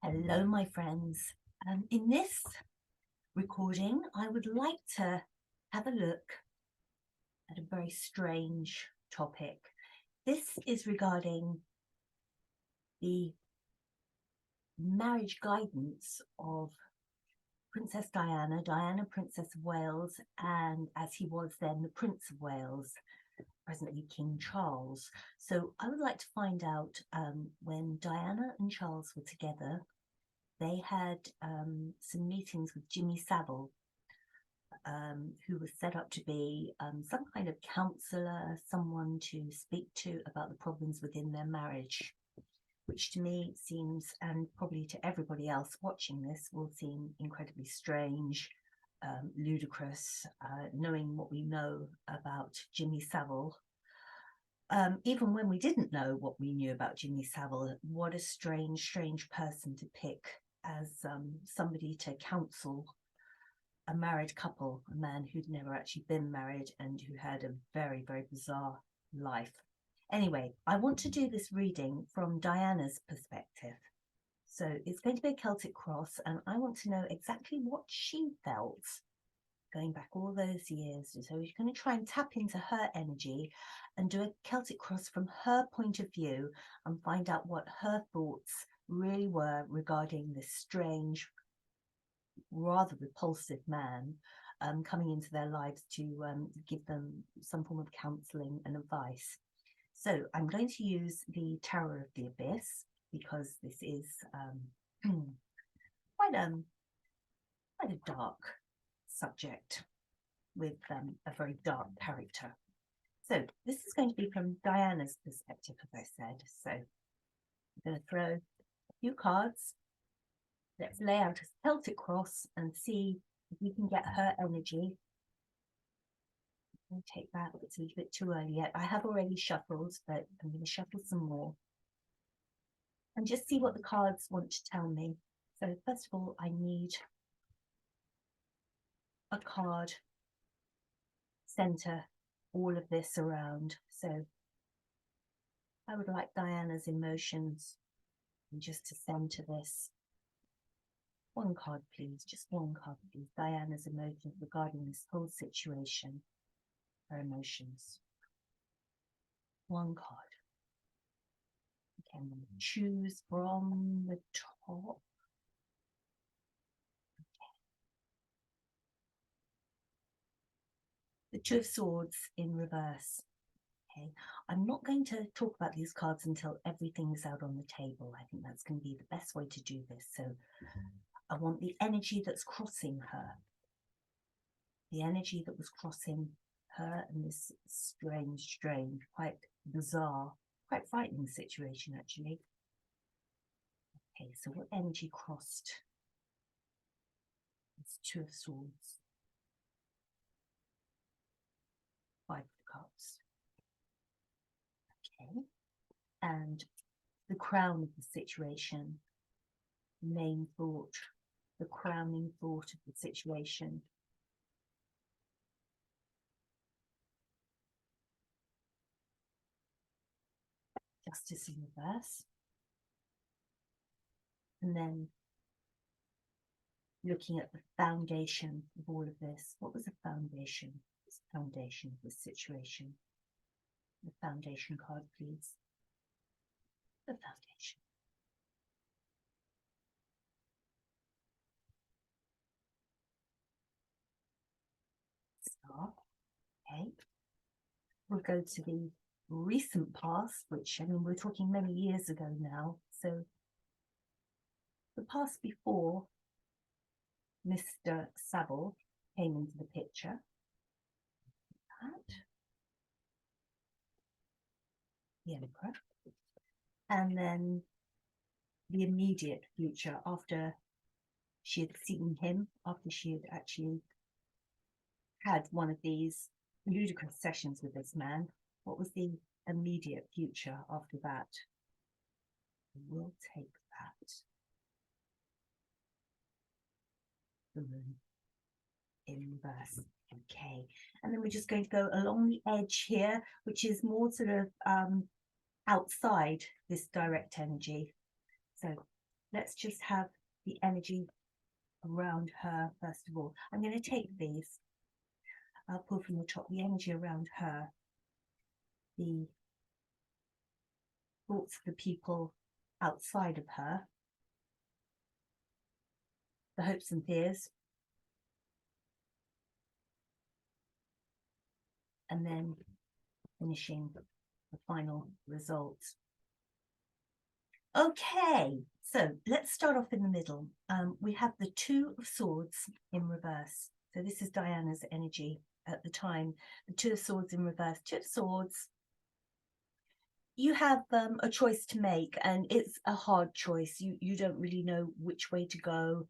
Hello, my friends. In this recording, I would like to have a look at a very strange topic. This is regarding the marriage guidance of Princess Diana, Princess of Wales, and as he was then, the Prince of Wales, presently King Charles. So I would like to find out when Diana and Charles were together, they had some meetings with Jimmy Savile, who was set up to be some kind of counsellor, someone to speak to about the problems within their marriage, which to me seems, and probably to everybody else watching this, will seem incredibly strange, ludicrous, knowing what we know about Jimmy Savile. Even when we didn't know what we knew about Jimmy Savile, what a strange person to pick as somebody to counsel a married couple, a man who'd never actually been married and who had a very bizarre life. Anyway, I want to do this reading from Diana's perspective. So it's going to be a Celtic cross, and I want to know exactly what she felt going back all those years. So we're going to try and tap into her energy and do a Celtic cross from her point of view and find out what her thoughts really were regarding this strange, rather repulsive man coming into their lives to give them some form of counselling and advice. So I'm going to use the Tower of the Abyss because this is quite a dark subject with a very dark character. So this is going to be from Diana's perspective, as I said. So I'm going to throw a few cards. Let's lay out a Celtic cross and see if we can get her energy. I'll take that. It's a little bit too early yet. I have already shuffled, but I'm going to shuffle some more and just see what the cards want to tell me. So first of all, I need a card center all of this around. So I would like Diana's emotions and just to center this. One card, please. Just one card, please. Diana's emotions regarding this whole situation. Her emotions. One card. Okay, I'm going to choose from the top. Okay. The Two of Swords in reverse. Okay, I'm not going to talk about these cards until everything's out on the table. I think that's going to be the best way to do this. So I want the energy that's crossing her. The energy that was crossing her and this strange, quite bizarre, quite frightening situation, actually. Okay, so what energy crossed? It's Two of Swords. Five of Cups. Okay, and the crown of the situation, main thought, the crowning thought of the situation. Justice in reverse. And then looking at the foundation of all of this. What was the foundation? What's the foundation of this situation? The foundation card, please. The foundation. Star. Okay. We'll go to the recent past, which, I mean, we're talking many years ago now. So the past before Mr. Savile came into the picture. That. The Emperor. And then the immediate future after she had seen him, after she had actually had one of these ludicrous sessions with this man. What was the immediate future after that? We'll take that. The Moon in reverse. Okay, and then we're just going to go along the edge here, which is more sort of outside this direct energy. So let's just have the energy around her first of all. I'm going to take these. I'll pull from the top the energy around her, the thoughts of the people outside of her, the hopes and fears, and then finishing the final results. Okay, so let's start off in the middle. We have the Two of Swords in reverse. So this is Diana's energy at the time. The Two of Swords in reverse. Two of Swords, you have a choice to make, and it's a hard choice. You don't really know which way to go.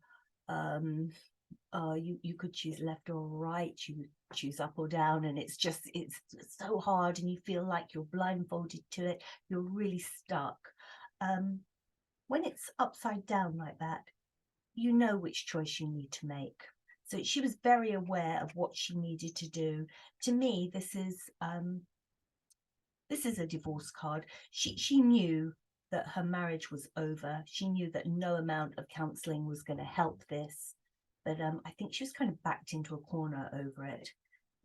You could choose left or right, you choose up or down, and it's so hard, and you feel like you're blindfolded to it. You're really stuck. When it's upside down like that, you know which choice you need to make. So she was very aware of what she needed to do. To me, this is a divorce card. She knew that her marriage was over. She knew that no amount of counselling was going to help this. But I think she was kind of backed into a corner over it.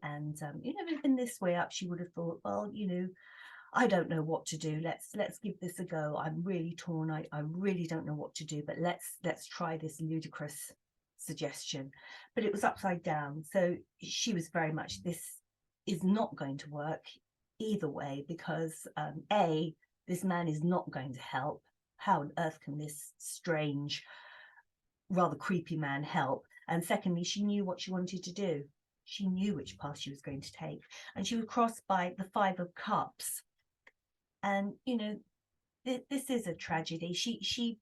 And even this way up, she would have thought, well, I don't know what to do. Let's give this a go. I'm really torn. I really don't know what to do, but let's try this ludicrous suggestion. But it was upside down. So she was very much, this is not going to work either way, because A, this man is not going to help. How on earth can this strange, rather creepy man help? And secondly, she knew what she wanted to do. She knew which path she was going to take. And she was crossed by the Five of Cups. And this is a tragedy. She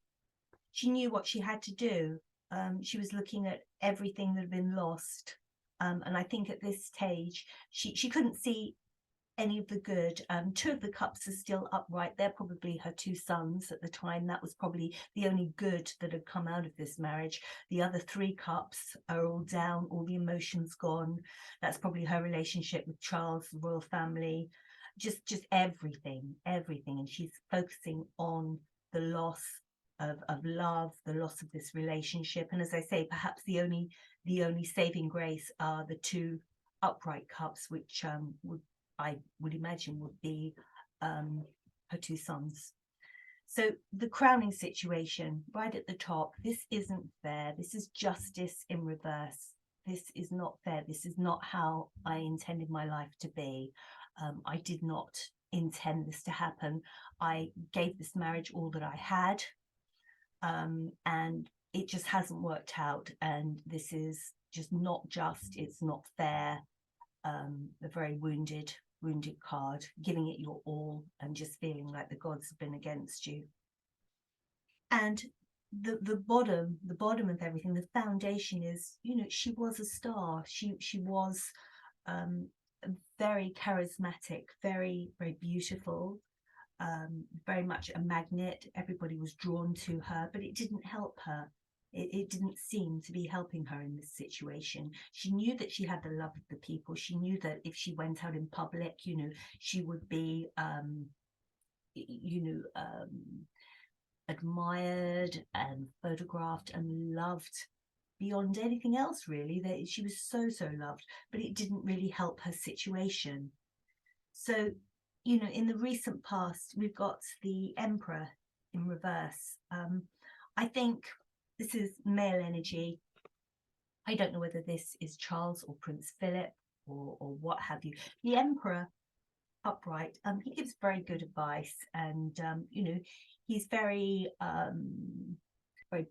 knew what she had to do. She was looking at everything that had been lost, and I think at this stage she couldn't see any of the good. Two of the Cups are still upright. They're probably her two sons at the time. That was probably the only good that had come out of this marriage. The other Three Cups are all down, all the emotions gone. That's probably her relationship with Charles, the royal family, just everything. And she's focusing on the loss of love, the loss of this relationship. And as I say, perhaps the only saving grace are the two upright cups, which I would imagine would be her two sons. So the crowning situation right at the top, this isn't fair. This is justice in reverse. This is not fair. This is not how I intended my life to be. I did not intend this to happen. I gave this marriage all that I had, and it just hasn't worked out. And this is just not just, it's not fair. A very wounded card, giving it your all and just feeling like the gods have been against you. And the bottom of everything, the foundation is, she was a star. She was very charismatic, very beautiful, very much a magnet. Everybody was drawn to her, but it didn't help her. It didn't seem to be helping her in this situation. She knew that she had the love of the people. She knew that if she went out in public, she would be, admired and photographed and loved beyond anything else, really. That she was so loved, but it didn't really help her situation. So, in the recent past, we've got the Emperor in reverse. I think this is male energy. I don't know whether this is Charles or Prince Philip or what have you. The Emperor upright, he gives very good advice, and he's very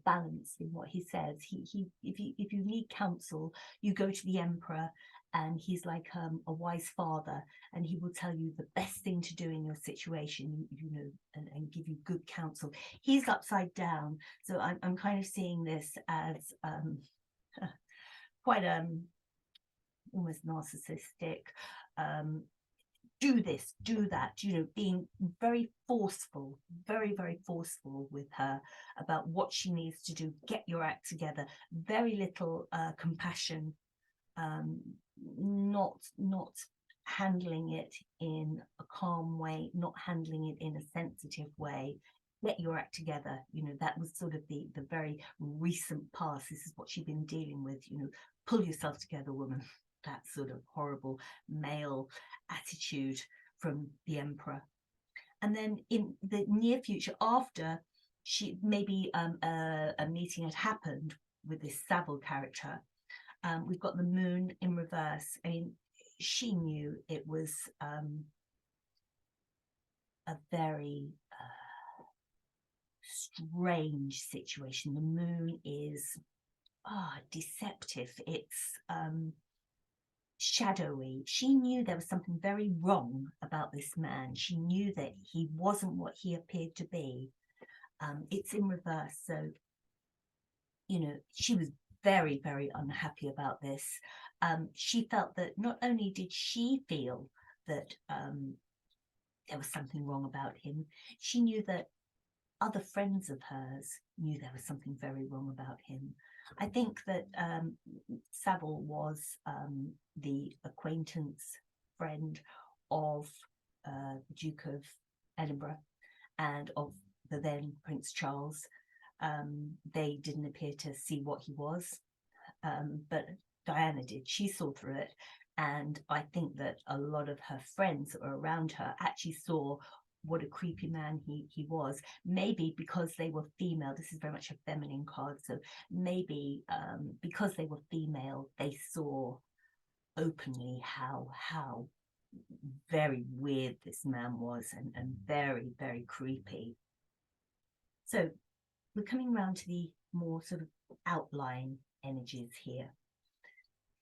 balanced in what he says. If you need counsel, you go to the Emperor, and he's like a wise father, and he will tell you the best thing to do in your situation, and give you good counsel. He's upside down, so I'm kind of seeing this as quite almost narcissistic. Do this, do that, being very forceful, very forceful with her about what she needs to do. Get your act together. Very little compassion, not handling it in a calm way, not handling it in a sensitive way. get your act together. You know, that was sort of the very recent past. This is what she'd been dealing with. You know, pull yourself together, woman. That sort of horrible male attitude from the emperor. And then in the near future, after she maybe a meeting had happened with this Saville character, we've got the moon in reverse. I mean, she knew it was a very strange situation. The moon is deceptive. It's shadowy. She knew there was something very wrong about this man. She knew that he wasn't what he appeared to be. It's in reverse, so you know, she was very, very unhappy about this. She felt that not only did she feel that there was something wrong about him, she knew that other friends of hers knew there was something very wrong about him. I think that Saville was the acquaintance friend of the Duke of Edinburgh and of the then Prince Charles. They didn't appear to see what he was, but Diana did. She saw through it. And I think that a lot of her friends that were around her actually saw what a creepy man he was. Maybe because they were female, this is very much a feminine card, so maybe because they were female, they saw openly how very weird this man was, and very, very creepy. So we're coming around to the more sort of outline energies here.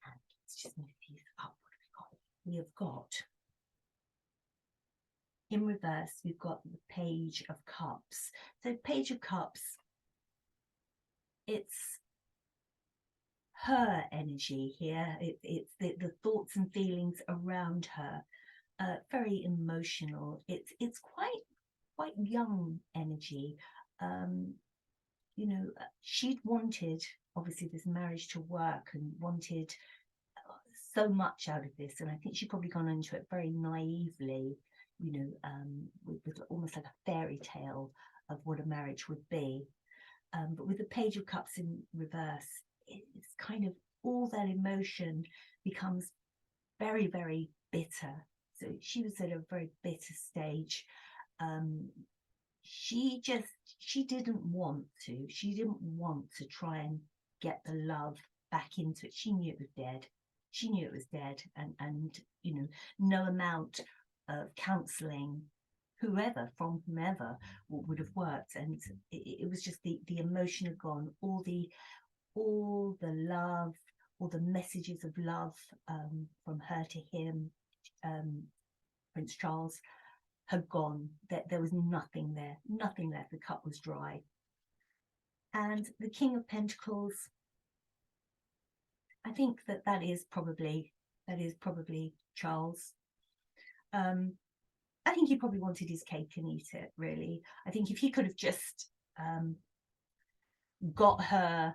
And let's just move these up. What have we got? We have got, in reverse, we've got the Page of Cups. So Page of Cups, it's her energy here. It's the thoughts and feelings around her. Very emotional. It's quite young energy. You know, she'd wanted, obviously, this marriage to work and wanted so much out of this. And I think she'd probably gone into it very naively, you know, with almost like a fairy tale of what a marriage would be. But with the Page of Cups in reverse, it's kind of all that emotion becomes very, very bitter. So she was at a very bitter stage. She didn't want to try and get the love back into it. She knew it was dead. She knew it was dead, and you know, no amount of counseling, whomever would have worked. And it was just the emotion had gone, all the love, all the messages of love from her to him, Prince Charles, had gone. There was nothing there, nothing left. The cup was dry. And the King of Pentacles, I think that is probably Charles. I think he probably wanted his cake and eat it, really. I think if he could have just got her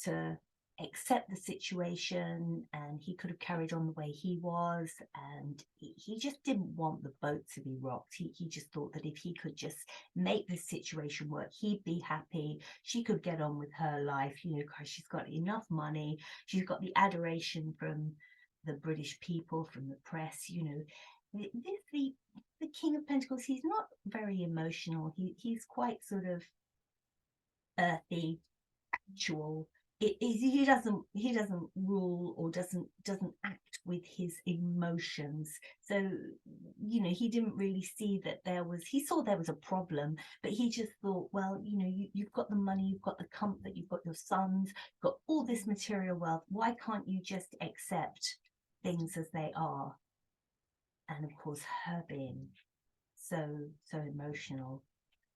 to accept the situation, and he could have carried on the way he was, and he just didn't want the boat to be rocked. He just thought that if he could just make this situation work, he'd be happy. She could get on with her life, you know, because she's got enough money, she's got the adoration from the British people, from the press, you know. The King of Pentacles, he's not very emotional. He's quite sort of earthy, actual. He doesn't rule or doesn't act with his emotions. So, you know, he didn't really see that he saw there was a problem, but he just thought, well, you know, you've got the money, you've got the comfort, you've got your sons, you've got all this material wealth. Why can't you just accept things as they are? And of course, her being so emotional,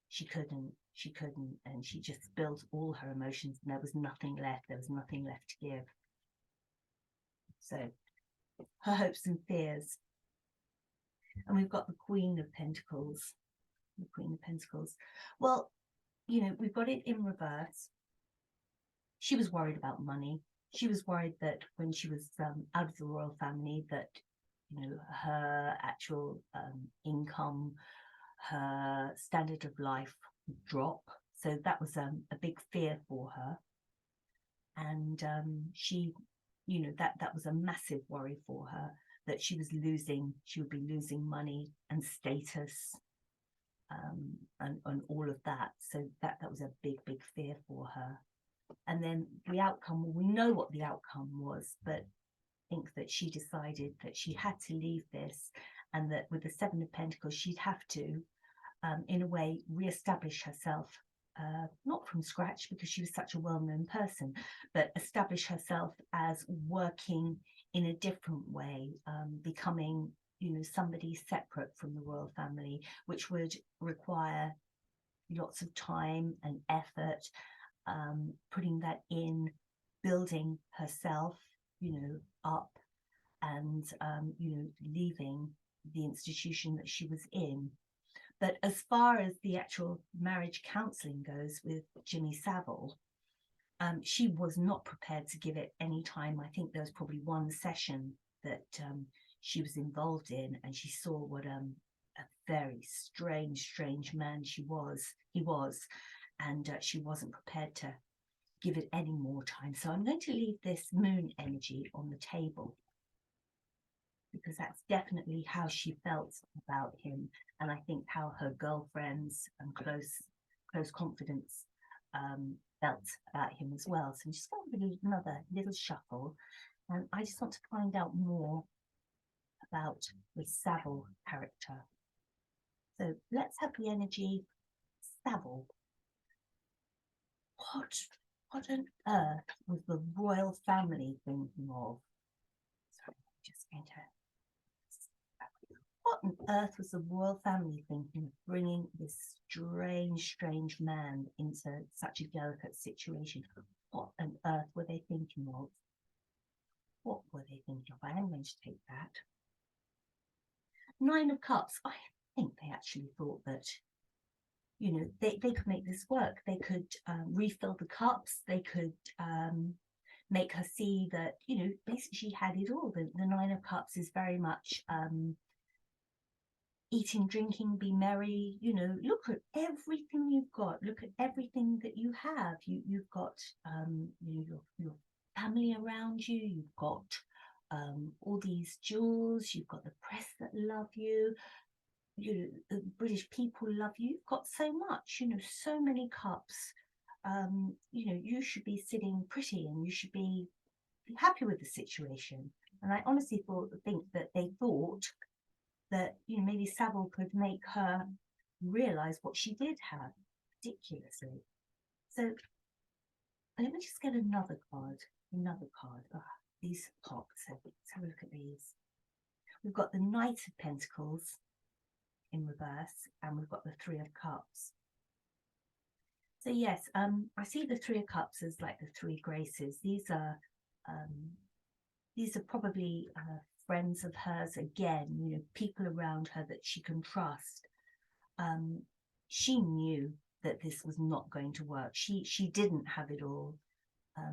she couldn't, and she just spilled all her emotions, and there was nothing left to give. So her hopes and fears. And we've got the Queen of Pentacles. Well, you know, we've got it in reverse. She was worried about money. She was worried that when she was out of the royal family, that, you know, her actual income, her standard of life drop. So that was a big fear for her. And she, that was a massive worry for her, that she would be losing money and status, and all of that. So that was a big fear for her. And then the outcome, well, we know what the outcome was, but I think that she decided that she had to leave this, and that with the Seven of Pentacles, she'd have to, in a way, re-establish herself, not from scratch because she was such a well-known person, but establish herself as working in a different way, becoming, somebody separate from the royal family, which would require lots of time and effort, putting that in, building herself, up, and, leaving the institution that she was in. But as far as the actual marriage counselling goes with Jimmy Savile, she was not prepared to give it any time. I think there was probably one session that she was involved in, and she saw what a very strange man he was, and she wasn't prepared to give it any more time. So I'm going to leave this moon energy on the table, because that's definitely how she felt about him, and I think how her girlfriends and close confidants felt about him as well. So I'm just going to do another little shuffle, and I just want to find out more about the Savile character. So let's have the energy Savile. What on earth was the royal family thinking of? Sorry, I'm just going to. What on earth was the royal family thinking of bringing this strange man into such a delicate situation? What on earth were they thinking of? What were they thinking of? I am going to take that. Nine of Cups. I think they actually thought that, they could make this work. They could refill the cups. They could make her see that, basically she had it all. The Nine of Cups is very much eating, drinking, be merry, look at everything you've got, look at everything that you have. You've got your family around you, you've got all these jewels, you've got the press that love you, the British people love you, you've got so much, so many cups. You should be sitting pretty, and you should be happy with the situation. And I honestly think that they thought that maybe Savile could make her realize what she did have ridiculously. So let me just get another card. These pops. So let's have a look at these. We've got the Knight of Pentacles in reverse, and we've got the Three of Cups. So yes, I see the Three of Cups as like the three graces. These are probably friends of hers again, people around her that she can trust. She knew that this was not going to work. She didn't have it all.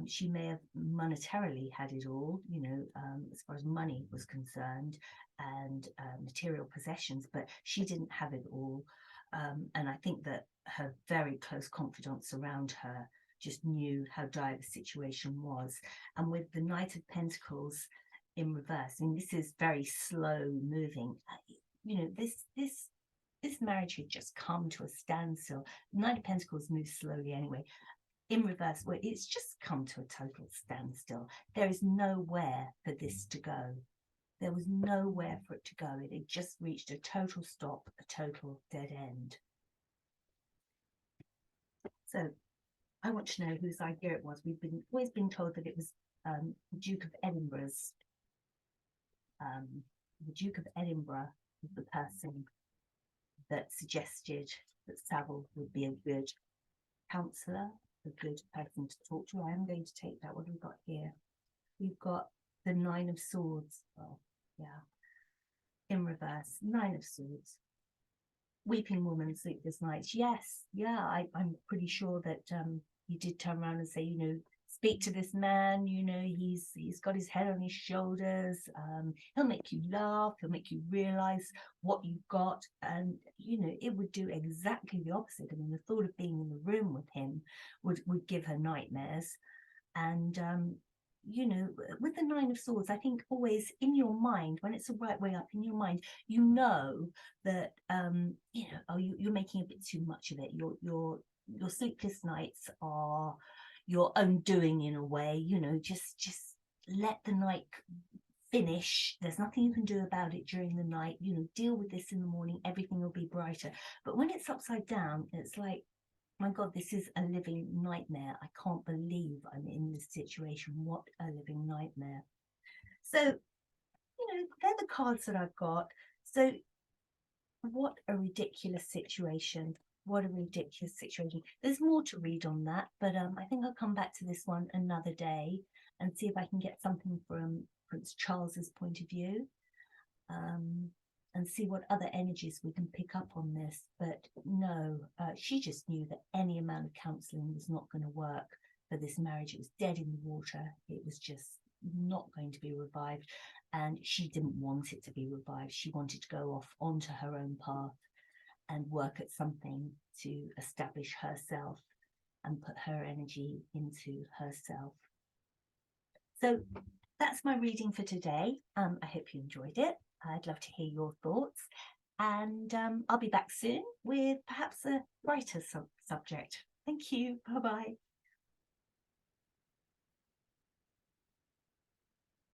She may have monetarily had it all, as far as money was concerned, and material possessions, but she didn't have it all. And I think that her very close confidants around her just knew how dire the situation was. And with the Knight of Pentacles in reverse, this is very slow moving. This marriage had just come to a standstill. The Knight of Pentacles moves slowly anyway. In reverse, where it's just come to a total standstill. There is nowhere for this to go. There was nowhere for it to go. It had just reached a total stop, a total dead end. So I want to know whose idea it was. We've always been told that it was the Duke of Edinburgh's. The Duke of Edinburgh was the person that suggested that Savile would be a good counsellor, a good person to talk to. I am going to take that. What have we got here? We've got the Nine of Swords. Oh, yeah. In reverse, Nine of Swords. Weeping woman, sleepless nights. Yes, yeah, I'm pretty sure that he did turn around and say, speak to this man, you know, he's got his head on his shoulders, he'll make you laugh, he'll make you realize what you've got, and you know, it would do exactly the opposite. I mean, the thought of being in the room with him would give her nightmares. And you know, with the Nine of Swords, I think always in your mind, when it's the right way up in your mind, you know that you know, oh, you're making a bit too much of it. Your sleepless nights are your own doing in a way. You know, just let the night finish. There's nothing you can do about it during the night. You know, deal with this in the morning, everything will be brighter. But when it's upside down, it's like, my God, this is a living nightmare. I can't believe I'm in this situation. What a living nightmare. So, you know, they're the cards that I've got. So what a ridiculous situation. What a ridiculous situation. There's more to read on that, but I think I'll come back to this one another day and see if I can get something from Prince Charles's point of view. And see what other energies we can pick up on this. But no, she just knew that any amount of counselling was not going to work for this marriage. It was dead in the water. It was just not going to be revived. And she didn't want it to be revived. She wanted to go off onto her own path and work at something to establish herself and put her energy into herself. So that's my reading for today. I hope you enjoyed it. I'd love to hear your thoughts, and I'll be back soon with perhaps a brighter subject. Thank you. Bye-bye.